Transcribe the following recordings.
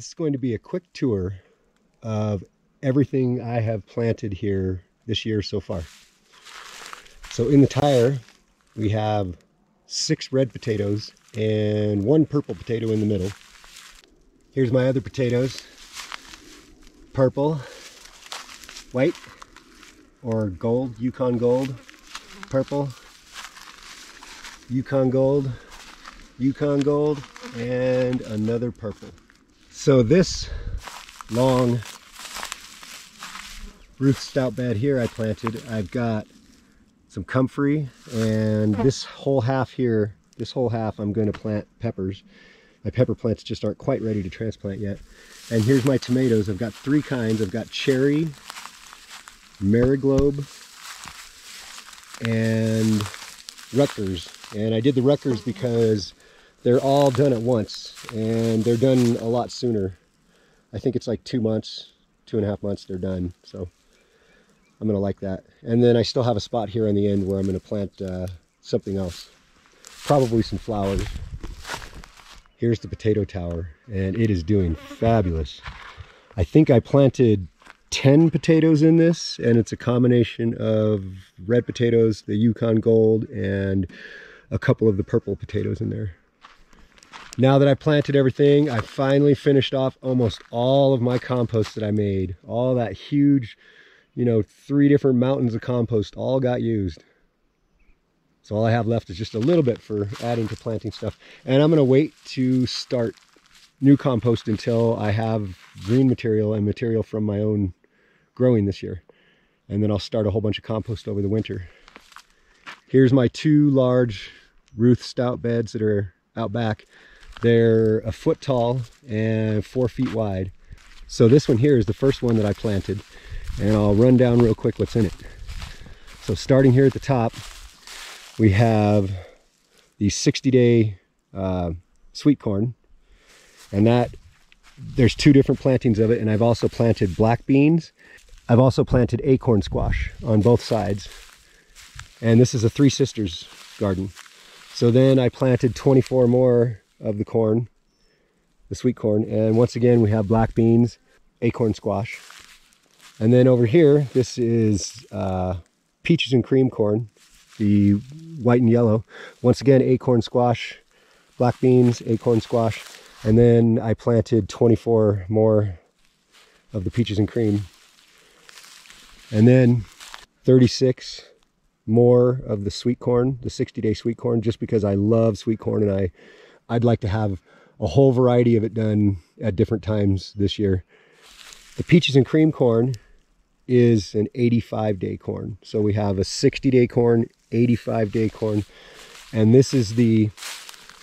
This is going to be a quick tour of everything I have planted here this year so far. So in the tire, we have 6 red potatoes and 1 purple potato in the middle. Here's my other potatoes. Purple, white, or gold, Yukon gold, purple, Yukon gold, and another purple. So this long Ruth stout bed here I planted, I've got some comfrey, and this whole half here, I'm going to plant peppers. My pepper plants just aren't quite ready to transplant yet. And here's my tomatoes. I've got 3 kinds. I've got cherry, Mariglobe, and Rutgers. And I did the Rutgers because they're all done at once, and they're done a lot sooner. I think it's like 2 months, 2.5 months they're done. So I'm gonna like that. And then I still have a spot here on the end where I'm gonna plant something else, probably some flowers. Here's the potato tower, and it is doing fabulous. I think I planted 10 potatoes in this, and it's a combination of red potatoes, the Yukon Gold, and a couple of the purple potatoes in there. Now that I planted everything, I finally finished off almost all of my compost that I made. All that huge, 3 different mountains of compost all got used. So all I have left is just a little bit for adding to planting stuff. And I'm going to wait to start new compost until I have green material and material from my own growing this year. And then I'll start a whole bunch of compost over the winter. Here's my 2 large Ruth stout beds that are out back. They're 1 foot tall and 4 feet wide. So this one here is the first one that I planted, and I'll run down real quick what's in it. So starting here at the top, we have the 60-day sweet corn, and there's 2 different plantings of it. And I've also planted black beans. I've also planted acorn squash on both sides, and this is a 3 Sisters garden. So then I planted 24 more of the corn, the sweet corn, and once again we have black beans, acorn squash. And then over here, this is peaches and cream corn, the white and yellow. Once again, acorn squash, black beans, acorn squash. And then I planted 24 more of the peaches and cream. And then 36 more of the sweet corn, the 60-day sweet corn, just because I love sweet corn, and I'd like to have a whole variety of it done at different times this year. The peaches and cream corn is an 85-day corn. So we have a 60-day corn, 85-day corn, and this is the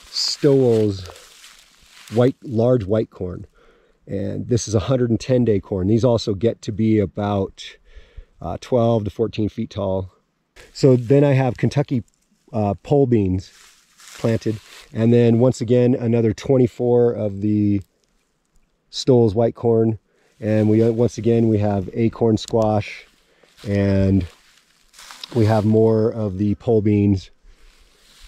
Stowell's large white corn. And this is a 110-day corn. These also get to be about 12 to 14 feet tall. So then I have Kentucky pole beans planted, and then once again another 24 of the Stowell's white corn, and once again we have acorn squash, and we have more of the pole beans.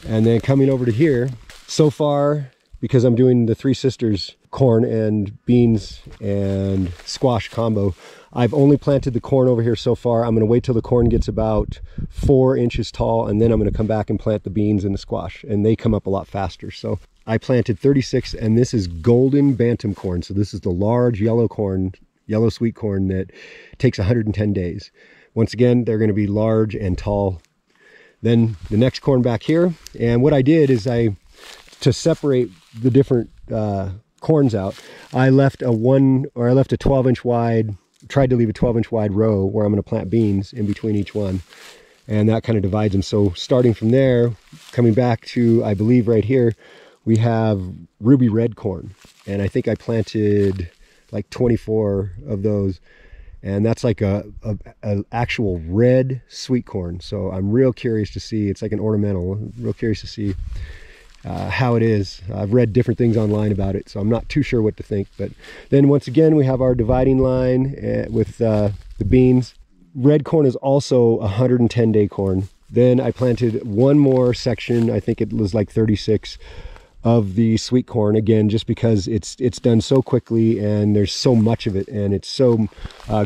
And then coming over to here, so far, because I'm doing the 3 Sisters corn and beans and squash combo, I've only planted the corn over here so far. I'm going to wait till the corn gets about 4 inches tall, and then I'm going to come back and plant the beans and the squash, and they come up a lot faster. So I planted 36, and this is golden bantam corn. So this is the large yellow corn, yellow sweet corn that takes 110 days. Once again, they're going to be large and tall. Then the next corn back here, and what I did is to separate the different corns out, I left a 12-inch wide, tried to leave a 12-inch wide row where I'm going to plant beans in between each one, and that kind of divides them. So starting from there, coming back to, I believe right here, we have ruby red corn, and I think I planted like 24 of those, and that's like a actual red sweet corn. So I'm real curious to see. It's like an ornamental. I'm real curious to see how it is. I've read different things online about it, so I'm not too sure what to think. But then once again, we have our dividing line with the beans. Red corn is also 110-day corn. Then I planted one more section, I think it was like 36, of the sweet corn, again, just because it's done so quickly and there's so much of it, and it's so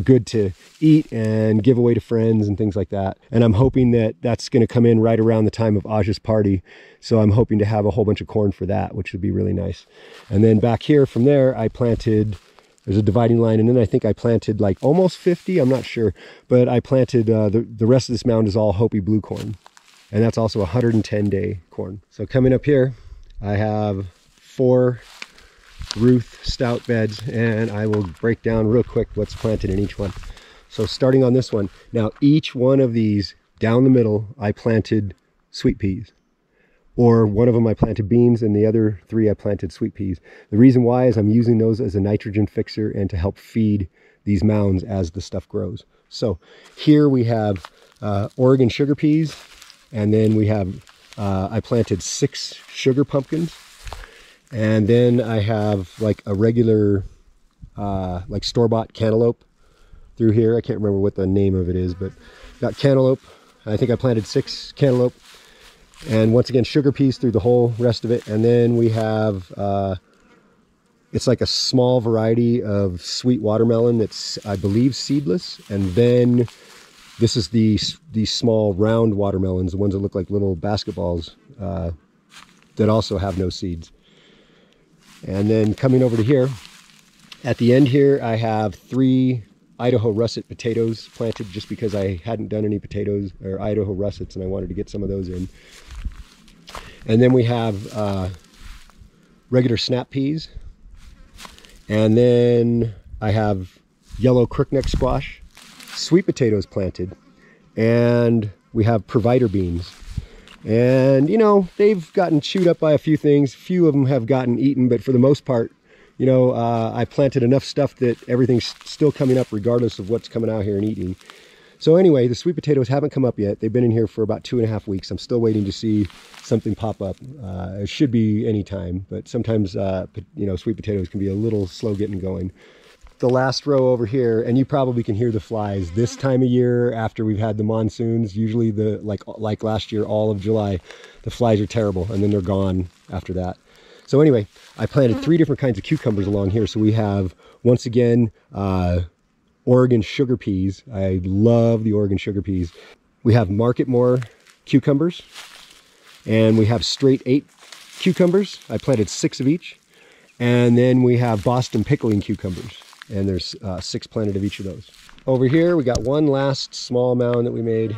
good to eat and give away to friends and things like that. And I'm hoping that that's going to come in right around the time of Aja's party, so I'm hoping to have a whole bunch of corn for that, which would be really nice. And then back here from there, I planted, there's a dividing line, and then I think I planted like almost 50, I'm not sure, but I planted the rest of this mound is all Hopi blue corn, and that's also 110-day corn. So coming up here, I have 4 Ruth stout beds, and I will break down real quick what's planted in each one. So starting on this one, now each one of these down the middle, I planted sweet peas, or one of them I planted beans, and the other 3 I planted sweet peas. The reason why is I'm using those as a nitrogen fixer and to help feed these mounds as the stuff grows. So here we have Oregon sugar peas, and then we have I planted 6 sugar pumpkins, and then I have like a regular like store-bought cantaloupe through here. I can't remember what the name of it is, but got cantaloupe. I think I planted 6 cantaloupe, and once again sugar peas through the whole rest of it. And then we have it's like a small variety of sweet watermelon that's, I believe, seedless, and then this is these small round watermelons, the ones that look like little basketballs, that also have no seeds. And then coming over to here, at the end here, I have 3 Idaho russet potatoes planted, just because I hadn't done any potatoes or Idaho russets, and I wanted to get some of those in. And then we have regular snap peas, and then I have yellow crookneck squash, sweet potatoes planted, and we have provider beans. And you know, they've gotten chewed up by a few things. Few of them have gotten eaten, but for the most part, you know, I planted enough stuff that everything's still coming up regardless of what's coming out here and eating. So anyway, the sweet potatoes haven't come up yet. They've been in here for about 2.5 weeks. I'm still waiting to see something pop up. It should be any time, but sometimes you know, sweet potatoes can be a little slow getting going. The last row over here, and you probably can hear the flies this time of year after we've had the monsoons. Usually the like last year, all of July, the flies are terrible, and then they're gone after that. So anyway, I planted 3 different kinds of cucumbers along here. So we have, once again, Oregon sugar peas. I love the Oregon sugar peas. We have Marketmore cucumbers, and we have straight 8 cucumbers. I planted 6 of each. And then we have Boston pickling cucumbers, and there's 6 planted of each of those. Over here, we got one last small mound that we made,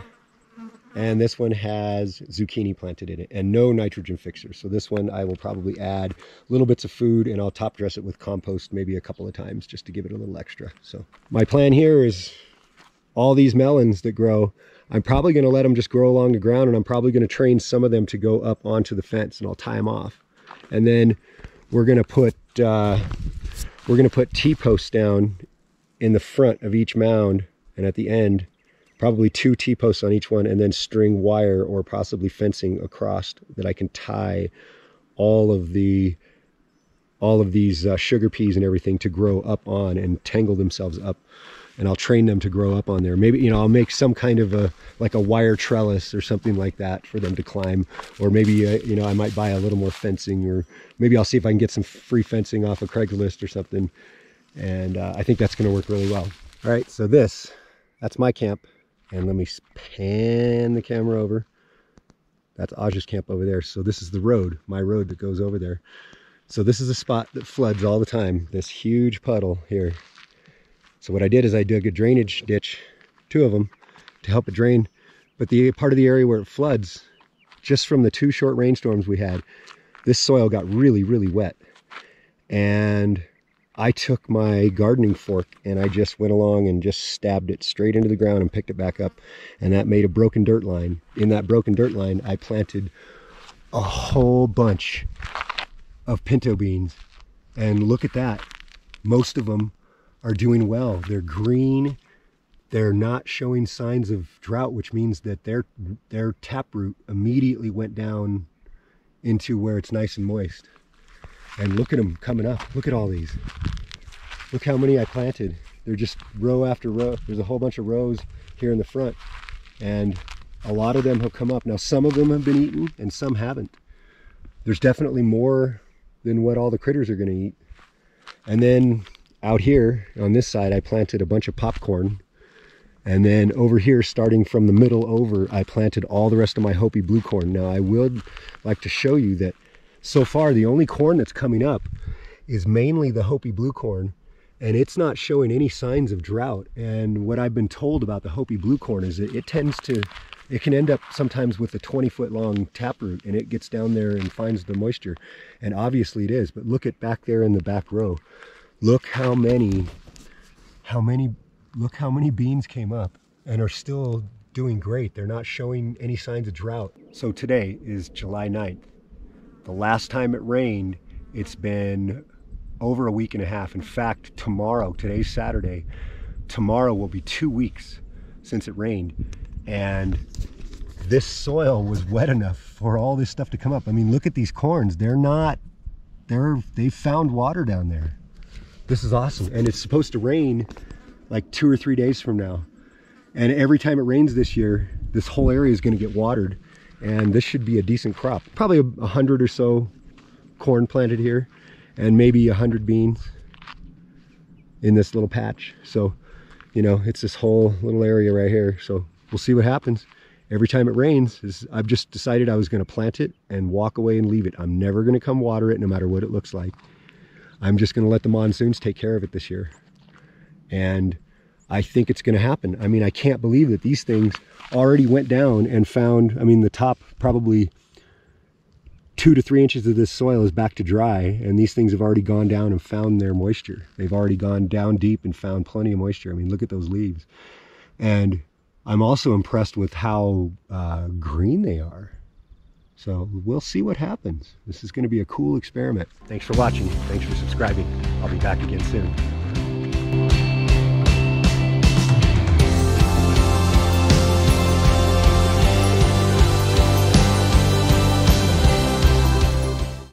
and this one has zucchini planted in it and no nitrogen fixer. So this one I will probably add little bits of food, and I'll top dress it with compost maybe a couple of times just to give it a little extra. So my plan here is all these melons that grow, I'm probably going to let them just grow along the ground, and I'm probably going to train some of them to go up onto the fence, and I'll tie them off. And then we're going to put T-posts down in the front of each mound, and at the end probably 2 T-posts on each one, and then string wire or possibly fencing across that I can tie all of these sugar peas and everything to grow up on and tangle themselves up. And I'll train them to grow up on there. Maybe, you know, I'll make some kind of like a wire trellis or something like that for them to climb. Or maybe, you know, I might buy a little more fencing, or maybe I'll see if I can get some free fencing off of Craigslist or something. And I think that's going to work really well. All right, so that's my camp. And let me pan the camera over. That's Aja's camp over there. So this is the road, my road that goes over there. So this is a spot that floods all the time, this huge puddle here. So what I did is I dug a drainage ditch, 2 of them, to help it drain. But the part of the area where it floods, just from the 2 short rainstorms we had, this soil got really, really wet. And I took my gardening fork and I just went along and just stabbed it straight into the ground and picked it back up. And that made a broken dirt line. In that broken dirt line, I planted a whole bunch of pinto beans. And look at that. Most of them are doing well. They're green. They're not showing signs of drought, which means that their taproot immediately went down into where it's nice and moist. And look at them coming up. Look at all these. Look how many I planted. They're just row after row. There's a whole bunch of rows here in the front, and a lot of them have come up. Now some of them have been eaten and some haven't. there's definitely more than what all the critters are going to eat. And then out here on this side, I planted a bunch of popcorn. And then over here, starting from the middle over, I planted all the rest of my Hopi blue corn. Now I would like to show you that so far the only corn that's coming up is mainly the Hopi blue corn, and it's not showing any signs of drought. And what I've been told about the Hopi blue corn is that it can end up sometimes with a 20-foot long taproot, and it gets down there and finds the moisture. And obviously it is, but look at back there in the back row. Look how many beans came up and are still doing great. They're not showing any signs of drought. So today is July 9th. The last time it rained, it's been over a week and a half. In fact, tomorrow, today's Saturday, tomorrow will be 2 weeks since it rained. And this soil was wet enough for all this stuff to come up. I mean, look at these corns. They've found water down there. This is awesome. And it's supposed to rain like 2 or 3 days from now. And every time it rains this year, this whole area is going to get watered. And this should be a decent crop. Probably 100 or so corn planted here, and maybe 100 beans in this little patch. So, you know, it's this whole little area right here. So we'll see what happens. Every time it rains, I've just decided I was going to plant it and walk away and leave it. I'm never going to come water it no matter what it looks like. I'm just going to let the monsoons take care of it this year. And I think it's going to happen. I mean, I can't believe that these things already went down and found, I mean, the top probably 2 to 3 inches of this soil is back to dry, and these things have already gone down and found their moisture. They've already gone down deep and found plenty of moisture. I mean, look at those leaves. And I'm also impressed with how green they are. So we'll see what happens. This is going to be a cool experiment. Thanks for watching. Thanks for subscribing. I'll be back again soon.